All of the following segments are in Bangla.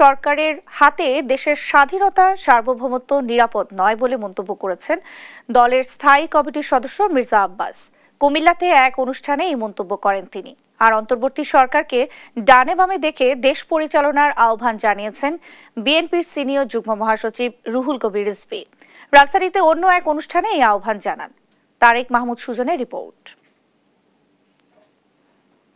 সরকারের হাতে দেশের স্বাধীনতা সার্বভৌমত্ব নিরাপদ নয় বলে মন্তব্য করেছেন দলের স্থায়ী কমিটির সদস্য মির্জা আব্বাস। কুমিল্লাতে এক অনুষ্ঠানে এই মন্তব্য করেন তিনি। আর অন্তর্বর্তী সরকারকে ডানে বামে দেখে দেশ পরিচালনার আহ্বান জানিয়েছেন বিএনপির সিনিয়র যুগ্ম মহাসচিব রুহুল কবির রিজভী। রাজধানীতে অন্য এক অনুষ্ঠানে এই আহ্বান জানান তারেক মাহমুদ সুজনের রিপোর্ট।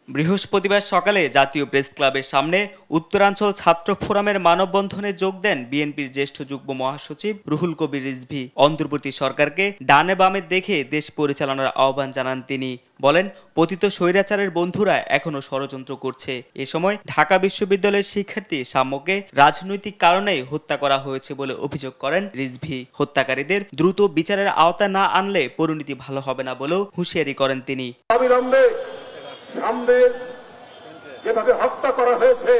বৃহস্পতিবার সকালে জাতীয় প্রেস ক্লাবের সামনে উত্তরাঞ্চল ছাত্র ফোরামের মানববন্ধনে যোগ দেন বিএনপির জ্যেষ্ঠ যুগ্ম মহাসচিব রুহুল কবির রিজভী। অন্তর্বর্তী সরকারকে ডানে বামে দেখে দেশ পরিচালনার আহ্বান জানান তিনি। বলেন, পতিত স্বৈরাচারের বন্ধুরা এখনো ষড়যন্ত্র করছে। এ সময় ঢাকা বিশ্ববিদ্যালয়ের শিক্ষার্থী সাম্যকে রাজনৈতিক কারণেই হত্যা করা হয়েছে বলে অভিযোগ করেন রিজভী। হত্যাকারীদের দ্রুত বিচারের আওতায় না আনলে পরিণতি ভালো হবে না বলেও হুঁশিয়ারি করেন তিনি। সামনে যেভাবে হত্যা করা হয়েছে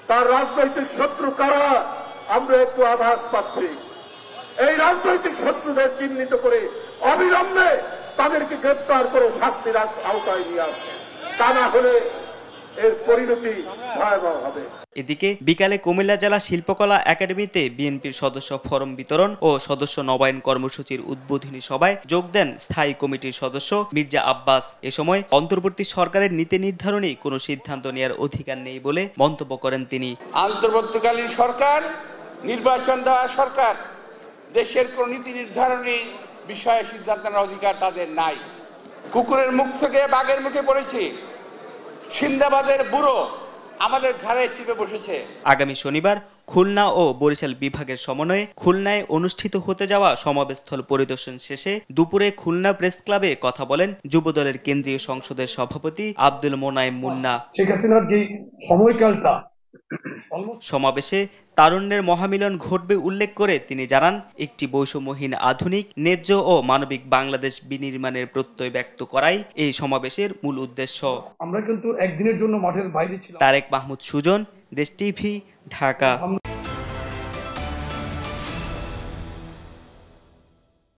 তার রাজনৈতিক শত্রু কারা আমরা একটু আভাস পাচ্ছি। এই রাজনৈতিক শত্রুদের চিহ্নিত করে অবিলম্বে তাদেরকে গ্রেপ্তার করে শাস্তির আওতায় নিয়ে আসবে, তা না হলে এর পরিণতি ভয়াবহ হবে। এদিকে বিকালে কুমিল্লা জেলা শিল্পকলা একাডেমিতে বিএনপির সদস্য ফরম বিতরণ ও সদস্য নবায়ন কর্মসূচির উদ্বোধনী সভায় যোগ দেন স্থায়ী কমিটির সদস্য মির্জা আব্বাস। এ সময় অন্তর্বর্তী সরকারের নীতি নির্ধারণী কোনো সিদ্ধান্ত নেওয়ার অধিকার নেই বলে মন্তব্য করেন তিনি। অন্তর্বর্তীকালীন সরকার নির্বাচন দেওয়া সরকার, দেশের কোন নীতি নির্ধারণী বিষয়ে সিদ্ধান্ত নেওয়ার অধিকার তাদের নাই। কুকুরের মুখ থেকে বাঘের মুখে পড়েছি, সিন্দাবাদের বুড়ো আমাদের ঘাড়ে চেপে বসেছে। আগামী শনিবার খুলনা ও বরিশাল বিভাগের সমন্বয়ে খুলনায় অনুষ্ঠিত হতে যাওয়া সমাবেশস্থল পরিদর্শন শেষে দুপুরে খুলনা প্রেস ক্লাবে কথা বলেন যুবদলের কেন্দ্রীয় সংসদের সভাপতি আব্দুল মোনায়েম মুন্না। শেখ হাসিনার যে সময়কালটা সমাবেশে তারুণ্যের মহামিলন ঘটবে উল্লেখ করে তিনি জানান, একটি বৈষম্যহীন আধুনিক ন্যায্য ও মানবিক বাংলাদেশ বিনির্মাণের প্রত্যয় ব্যক্ত করাই এই সমাবেশের মূল উদ্দেশ্য। আমরা কিন্তু একদিনের জন্য মাঠের বাইরে ছিলাম। তারেক মাহমুদ সুজন, দেশ টিভি, ঢাকা।